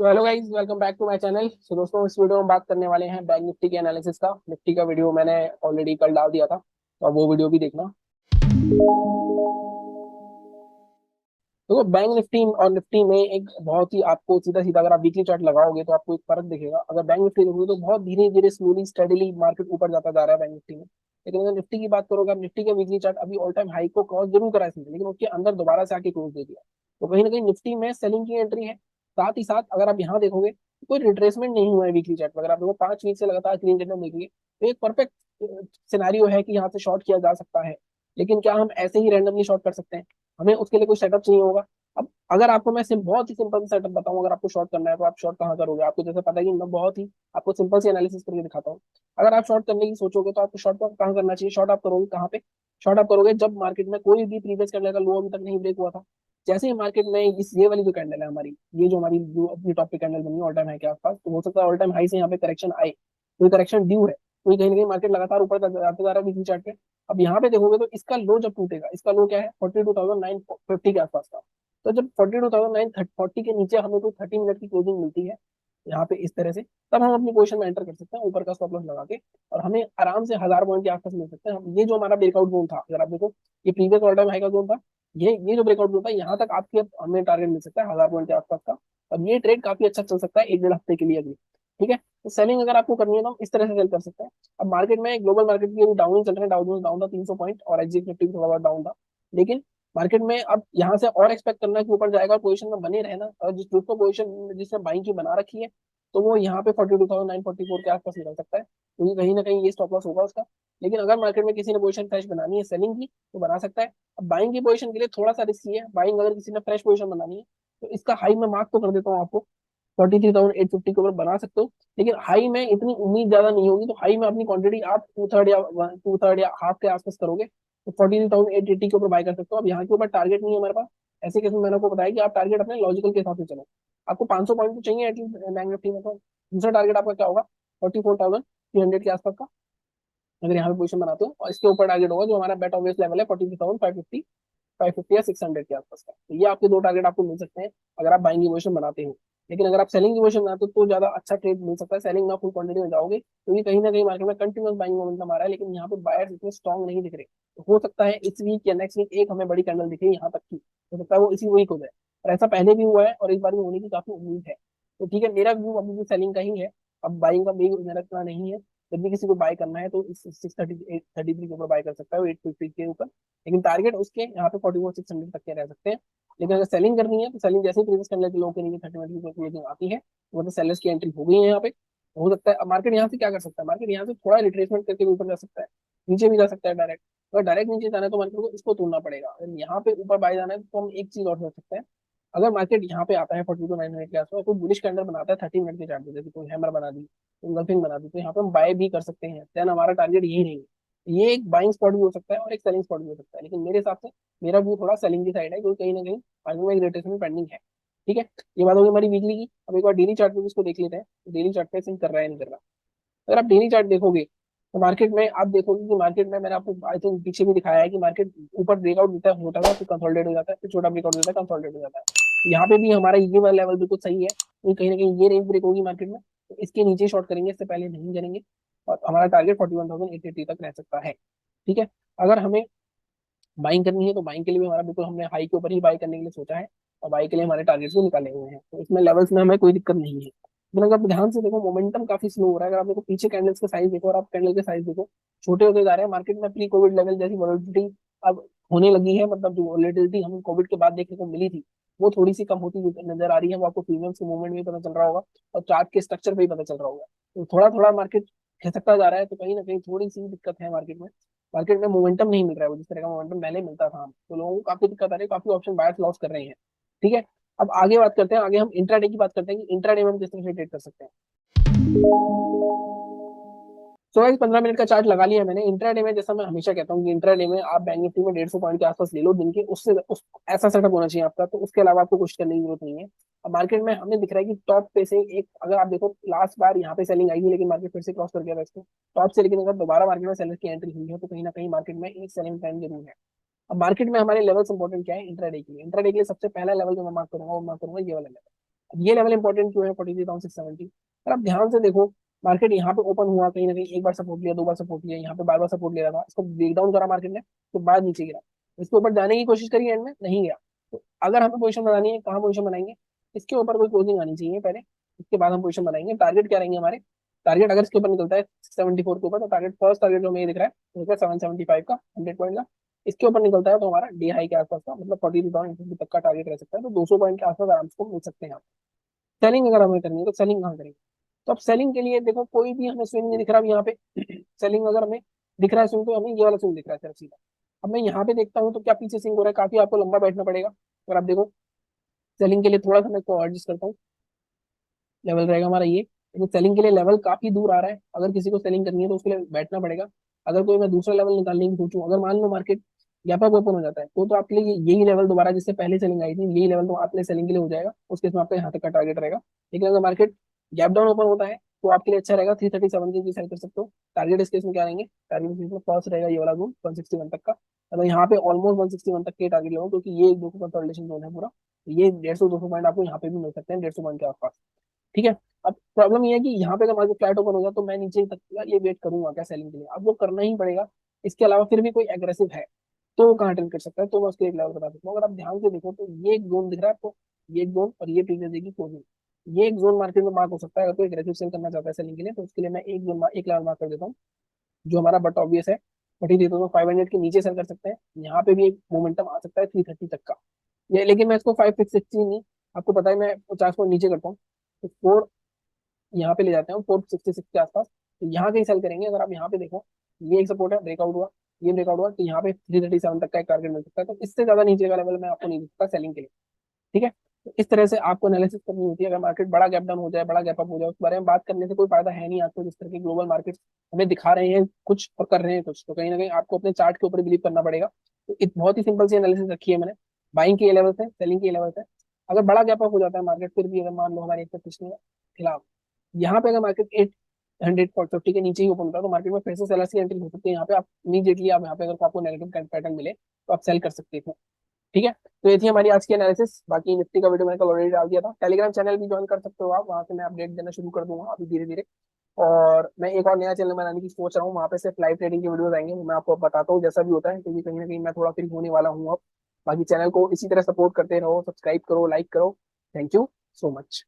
तो hello guys, welcome back to my channel. So दोस्तों, इस वीडियो में बात करने वाले हैं बैंक निफ्टी के एनालिसिस का। निफ्टी का वीडियो मैंने ऑलरेडी कल डाल दिया था, तो अब वो वीडियो भी देखना। तो बैंक निफ्टी और निफ्टी में एक बहुत ही आपको सीधा सीधा अगर आप वीकली चार्ट लगाओगे तो आपको एक फर्क दिखेगा। अगर बैंक निफ्टी देखोगे तो बहुत धीरे धीरे स्लोली स्टेडीली मार्केट ऊपर जाता जा रहा है बैंक निफ्टी में। लेकिन अगर निफ्टी की बात करोगे, आप निफ्टी का वीकली चार्ट अभी ऑल टाइम हाई को क्रॉस जरूर करा है इसने, लेकिन उसके अंदर दोबारा से आके क्लोज दे दिया। तो कहीं ना कहीं निफ्टी में सेलिंग की एंट्री है। साथ ही साथ अगर आप यहाँ देखोगे तो कोई रिट्रेसमेंट नहीं हुआ है वीकली चार्ट में। अगर आप देखो 5 वीक से लगातार ग्रीन कैंडल देखेंगे तो एक परफेक्ट सिनेरियो है कि यहाँ से शॉर्ट किया जा सकता है। लेकिन क्या हम ऐसे ही रैंडमली शॉर्ट कर सकते हैं? हमें उसके लिए कोई सेटअप चाहिए होगा। अब अगर आपको मैं बहुत ही सिंपल सेटअप बताऊं, अगर आपको शॉर्ट करना है तो आप शॉर्ट कहाँ करोगे? आपको जैसे पता है कि मैं बहुत ही आपको सिंपल सी एनालिसिस करके दिखाता हूँ। अगर आप शॉर्ट करने की सोचोगे तो आपको शॉर्ट कहाँ करना चाहिए? शॉर्ट आप करोगे कहाँ पे? शॉर्ट आप करोगे जब मार्केट में कोई भी प्रीवियस कैंडल का लो अभी तक नहीं ब्रेक हुआ था। जैसे ही मार्केट में इस ये वाली जो कैंडल है हमारी, ये जो हमारी जो अपनी टॉप पे कैंडल बनी है ऑल टाइम हाई के आसपास, तो हो सकता है ऑल टाइम हाई से यहाँ पे करेक्शन आए। कोई करेक्शन ड्यू है, कोई कहीं ना कहीं मार्केट लगातार ऊपर जाते जा रहा है वीकली चार्ट पे। अब यहाँ पे देखोगे तो इसका लो जब टूटेगा, इसका लो क्या है? 42,950 के आसपास का। तो जब 42,940 के नीचे हमें कोई 30 मिनट की क्लोजिंग मिलती है यहाँ पे इस तरह से, तब हम अपनी पोजीशन में एंटर कर सकते हैं ऊपर का स्टॉप लॉस लगा के। और हमें आराम से 1000 पॉइंट के आसपास मिल सकते हैं। ये जो हमारा ब्रेकआउट जोन था, अगर आप देखो, ये प्रीवियस ऑल टाइम हाई का जोन था। ये जो ब्रेकआउट जोन था, यहाँ तक आपके हमें टारगेट मिल सकता है 1000 पॉइंट के आसपास का। अब ये ट्रेड काफी अच्छा चल सकता है 1 डेढ़ हफ्ते के लिए अभी। ठीक है, तो सेलिंग अगर आपको करनी है तो हम इस तरह से सेल कर सकते हैं। अब मार्केट में ग्लोबल मार्केट की डाउन ही चल रहे हैं। डाउ जोन्स डाउन था 300 पॉइंट, और एसजी निफ्टी भी थोड़ा बहुत डाउन था। लेकिन मार्केट में अब यहाँ से और एक्सपेक्ट करना है कि ऊपर जाएगा और पोजीशन में बने रहना, और जिसको पोजीशन जिसने बाइंग की बना रखी है, तो वो यहाँ पे 42,944 के आसपास निकल सकता है, क्योंकि कहीं ना कहीं ये स्टॉप लॉस होगा उसका। लेकिन अगर मार्केट में किसी ने पोजीशन फ्रेश बनानी है सेलिंग की, तो बना सकता है। अब बाइंग की पोजीशन के लिए थोड़ा सा रिस्की है। बाइंग अगर किसी ने फ्रेश पोजीशन बनानी है तो इसका हाई मैं मार्क तो कर देता हूँ आपको, 43,850 के ऊपर बना सकते हो। लेकिन हाई में इतनी उम्मीद ज्यादा नहीं होगी, तो हाई में अपनी क्वांटिटी आप टू थर्ड या हाफ के आसपास करोगे, तो 43,880 के ऊपर बाय कर सकते हो। अब यहाँ के ऊपर टारगेट नहीं है हमारे पास। ऐसे केस में मैंने आपको बताया कि आप टारगेट अपने लॉजिकल के हिसाब से चलो। आपको 500 पॉइंट तो चाहिए एटलीस्ट बैंक निफ्टी में। तो दूसरा टारगेट आपका क्या होगा? 44,300 के आसपास का, अगर यहाँ पे पोजीशन बनाते हो। और इसके ऊपर टारगेट होगा जो हमारा बेट ऑब्वियस लेवल है, 43,550, 550 या 600 के आसपास का। तो ये आपके दो टारगेट आपको मिल सकते हैं अगर आप बाइंग की पोजीशन बनाते हो। लेकिन अगर आप सेलिंग की पोजीशन बनाते हो तो ज्यादा अच्छा ट्रेड मिल सकता है। सेलिंग में फुल क्वांटिटी में जाओगे क्योंकि कहीं ना कहीं मार्केट में कंटिन्यूस बाइंग मोमेंटम आ रहा है, लेकिन यहाँ पे बायर्स इतने स्ट्रॉन्ग नहीं दिख रहे। तो हो सकता है इस वीक या नेक्स्ट वीक एक हमें बड़ी कैंडल दिखे यहाँ तक की, हो सकता है वो इसी वीक हो जाए। और ऐसा पहले भी हुआ है और इस बार भी होने की काफी उम्मीद है। तो ठीक है, मेरा व्यू अभी भी सेलिंग का ही है। अब बाइंग का भी मेरा इतना नहीं है। जब भी किसी को बाय करना है तो इस 633 के ऊपर बाय कर सकता है, 850 के ऊपर। लेकिन टारगेट उसके यहाँ पे 44,600 तक के रह सकते हैं। लेकिन अगर सेलिंग करनी है तो सेलिंग जैसे ही प्रीवियस कैंडल के लो के नीचे 30 मिनट की क्लोजिंग आती है, तो मतलब सेलर्स की एंट्री हो गई है यहाँ पे। हो सकता है अब मार्केट यहाँ से क्या कर सकता है, मार्केट यहाँ से थोड़ा रिट्रेसमेंट करके भी ऊपर जा सकता है, नीचे भी जा सकता है डायरेक्ट। अगर डायरेक्ट नीचे जाना है तो मार्केट को इसको तोड़ना पड़ेगा। अगर यहाँ पे ऊपर बाय जाना है तो हम एक चीज और सोच सकते हैं। अगर मार्केट यहाँ पे आता है 42,900 के आसपास, कोई बुलिश कैंडल बनाता है 30 मिनट के चार्ट पे, जैसे कोई हैमर बना दी, इंगल्फिंग बना दी, तो यहाँ पे हम बाय भी कर सकते हैं। देन हमारा टारगेट यही रहेगा। ये एक बाइंग स्पॉट भी हो सकता है और एक सेलिंग स्पॉट भी हो सकता है, लेकिन मेरे हिसाब से मेरा व्यू थोड़ा सेलिंग की साइड है, क्योंकि कहीं ना कहीं आगे में एक रोटेशन पेंडिंग है। ठीक है, ये बात होगी हमारी वीकली की। अब एक बार डेली चार्ट पे भी इसको देख लेते हैं, डेली चार्ट पे सिंक कर रहा है नहीं कर रहा। अगर आप डेली चार्ट देखोगे तो मार्केट में आप देखोगे कि मार्केट में मैंने आपको आई थिंक पीछे भी दिखाया है कि मार्केट ऊपर ब्रेकआउट देता है छोटा सा, फिर कंसोलिडेट हो जाता है, फिर छोटा ब्रेकआउट देता है, कंसोलिडेट हो जाता है। तो यहाँ पे भी हमारा ये वाला लेवल बिल्कुल सही है, क्योंकि कहीं ना कहीं ये रेंज ब्रेक होगी मार्केट में, तो इसके नीचे शॉर्ट करेंगे, इससे पहले नहीं करेंगे। और हमारा टारगेट 41,880 तक रह सकता है। ठीक है, अगर हमें बाइंग करनी है तो बाइंग के लिए भी हमारा बिल्कुल हमने हाई के ऊपर ही बाई करने के लिए सोचा है, और बाई के लिए हमारे टारगेट्स भी निकाले हुए हैं, तो इसमें लेवल्स में हमें कोई दिक्कत नहीं है। लेकिन अगर आप ध्यान से देखो मोमेंटम काफी स्लो हो रहा है। अगर आप देखो पीछे कैंडल्स के साइज देखो और आप कैंडल के साइज देखो, छोटे होते जा रहे हैं। मार्केट में प्री कोविड लेवल जैसी वॉलिटिलिटी अब होने लगी है, मतलब जो वॉलिटिलिटी हमें कोविड के बाद देखने को मिली थी वो थोड़ी सी कम होती नजर आ रही है। वो आपको प्रीमियम्स के मूवमेंट में पता चल रहा होगा और चार्ट के स्ट्रक्चर पे ही पता चल रहा होगा। तो थोड़ा थोड़ा मार्केट खिसकता जा रहा है, तो कहीं ना कहीं थोड़ी सी दिक्कत है मार्केट में। मार्केट में मोमेंटम नहीं मिल रहा है वो जिस तरह का मोमेंटम पहले मिलता था, तो लोगों को काफी दिक्कत आ रही है, काफी ऑप्शन बायर्स लॉस कर रहे हैं। ठीक है, अब आगे बात करते हैं, आगे हम इंट्राडे की बात करते हैं कि इंट्राडे में हम किस तरह से ट्रेड कर सकते हैं। सो गाइस, 15 मिनट का चार्ट लगा लिया मैंने। इंट्राडे में जैसा मैं हमेशा कहता हूँ कि इंट्राडे में आप बैंक निफ्टी में 150 पॉइंट के आसपास ले लो दिन के, उससे ऐसा सेटअप होना चाहिए आपका, तो उसके अलावा आपको कुछ करने की जरूरत नहीं है। अब मार्केट में हमें दिख रहा है कि टॉप पे से एक, अगर आप देखो लास्ट बार यहाँ पे सेलिंग आई थी लेकिन मार्केट फिर से क्रॉस कर गया था इसको टॉप से। लेकिन अगर दोबारा मार्केट में सेलर की एंट्री हुई है तो कहीं ना कहीं मार्केट में एक सेलिंग टाइम जरूर है। अब मार्केट में हमारे लेवल्स इंपॉर्टेंट क्या है इंट्राडे के लिए? इंट्राडे के लिए सबसे पहला लेवल जो मैं मार्क करूंगा वो मार्क करूंगा ये वाला लेवल। ये लेवल इंपॉर्टेंट क्यों है 43,670? अगर आप ध्यान से देखो, मार्केट यहाँ पे ओपन हुआ, कहीं ना कहीं एक बार सपोर्ट लिया, दो बार सपोर्ट लिया, यहाँ पे बार बार सपोर्ट ले रहा था, इसको ब्रेक डाउन करा मार्केट ने, तो बाद नीचे गिरा, इसके ऊपर जाने की कोशिश करी, एंड में नहीं गया। तो अगर हमें पोजीशन बनानी है, कहाँ पोजीशन बनाएंगे? इसके ऊपर कोई क्लोजिंग आनी चाहिए पहले, इसके बाद हम पोजीशन बनाएंगे। टारगेट क्या रहेंगे हमारे? टारगेट अगर इसके ऊपर निकलता है 74 के ऊपर, तो टारगेट, फर्स्ट टारगेट जो हमें ये दिख रहा है 775 का, 100 पॉइंट का। इसके ऊपर निकलता है तो हमारा डे हाई के आसपास का, मतलब 42,000 तक का टारगेट रह सकता है, तो 200 पॉइंट के आसपास आराम से मिल सकते हैं। सेलिंग अगर हमें करनी है तो सेलिंग कहाँ करेंगे? तो अब सेलिंग के लिए देखो, कोई भी हमें स्विंग नहीं दिख रहा अब यहाँ पे। सेलिंग अगर हमें दिख रहा है स्विंग, तो हमें ये वाला स्विंग दिख रहा है सिर्फ सीधा। अब मैं यहाँ पे देखता हूँ तो क्या पीछे स्विंग हो रहा है, काफी आपको लंबा बैठना पड़ेगा। अगर आप देखो, सेलिंग के लिए थोड़ा सा मैं इसको एडजस्ट करता हूँ, लेवल रहेगा हमारा ये, लेकिन सेलिंग के लिए लेवल काफी दूर आ रहा है। अगर किसी को सेलिंग करनी है तो उसके लिए बैठना पड़ेगा। अगर कोई मैं दूसरा लेवल निकालने की सोचूं, अगर मान लो मार्केट गैप अप ओपन हो जाता है, तो आपके लिए यही लेवल दोबारा, जिससे पहले सेलिंग आई थी, यही लेवल तो आपके लिए सेलिंग के लिए हो जाएगा, उसके इसमें आपका यहाँ तक का टारगेट रहेगा। लेकिन अगर मार्केट गैप डाउन ओपन होता है, तो आपके लिए अच्छा रहेगा, 337 के सेल कर सकते हो। टारगेट इसके इसमें क्या रहेंगे? टारगेट इसमें फर्स्ट रहेगा ये वाला जोन 161 तक का। अगर यहाँ पे ऑलमोस्ट 161 तक के टारगेट लगाओ, क्योंकि ये एक दो कंसोलिडेशन जोन है पूरा, तो ये 150-200 पॉइंट आपको यहाँ पे भी मिल सकते हैं, 150 पॉइंट के आसपास। ठीक है। अब प्रॉब्लम ये है कि यहाँ पे अगर मार्केट फ्लैट ओपन हो गया, तो मैं नीचे तक का ये वेट करूंगा क्या सेलिंग के लिए? अब वो करना ही पड़ेगा। इसके अलावा फिर भी कोई एग्रेसिव है तो वो कहाँ ट्रेड कर सकता है, तो मैं उसके एक लेवल बता सकता हूँ। अगर आप ध्यान से देखो तो ये एक जोन दिख रहा है आपको, ये एक जोन, और ये प्रीवियस डे की क्लोजिंग, ये एक जोन मार्केट में मार्क हो सकता है। अगर कोई एग्रेसिव सेल करना चाहता है सेलिंग के लिए, तो उसके लिए मैं एक जोन, एक लेवल मार्क कर देता हूँ, जो हमारा बट ऑब्वियस है। 43,500 के नीचे सेल कर सकते हैं। यहाँ पे भी एक मोमेंटम आ सकता है 330 तक का, ये, लेकिन मैं इसको 5 6 नहीं, आपको पता है मैं 50 पॉइंट नीचे करता हूँ, तो 4 यहाँ पे ले जाते हैं, 466 के आसपास। तो यहाँ कहीं सेल करेंगे। अगर आप यहाँ पे देखो, ये एक सपोर्ट है, ब्रेकआउट हुआ, ये ब्रेकआउट हुआ, तो यहाँ पे 337 तक का एक टारगेट मिल सकता है। तो इससे ज्यादा नीचे का लेवल मैं आपको नहीं दिखता सेलिंग के लिए। ठीक है। तो इस तरह से आपको एनालिसिस करनी होती है। अगर मार्केट बड़ा गैप डाउन हो जाए, बड़ा गैप अप हो जाए, उस बारे में बात करने से कोई फायदा है नहीं आपको। जिस तरह के ग्लोबल मार्केट हमें दिखा रहे हैं कुछ और कर रहे हैं कुछ, तो कहीं ना कहीं आपको अपने चार्ट के ऊपर बिलीव करना पड़ेगा। तो बहुत ही सिंपल सी एनालिसिस रखी है मैंने। बाइंग के लेवल है, सेलिंग के लेवल है। अगर बड़ा गैप अप हो जाता है मार्केट, फिर भी अगर मान लो हमारे एक्सपेक्टेशन के खिलाफ, यहाँ पे अगर मार्केट 800 के नीचे ही ओपन होता है, तो मार्केट में फिर से सेलर्स की एंट्री हो सकती है। यहाँ पे आप इमीडिएटली, आप यहाँ पे अगर आपको नेगेटिव पैटर्न मिले, तो आप सेल कर सकते हो। ठीक है। तो ये थी हमारी आज की एनालिसिस। बाकी निफ्टी का वीडियो मैंने कल ऑलरेडी डाल दिया था। टेलीग्राम चैनल भी ज्वाइन कर सकते हो आप, वहाँ से मैं अपडेट देना शुरू कर दूंगा अभी धीरे धीरे। और मैं एक और नया चैनल बनाने की सोच रहा हूँ, वहाँ पे सिर्फ लाइव ट्रेडिंग की वीडियोस आएंगे, वो मैं आपको बताता हूँ जैसा भी होता है, क्योंकि कहीं ना कहीं मैं थोड़ा फ्री होने वाला हूँ अब। बाकी चैनल को इसी तरह सपोर्ट करते रहो, सब्सक्राइब करो, लाइक करो। Thank you so much.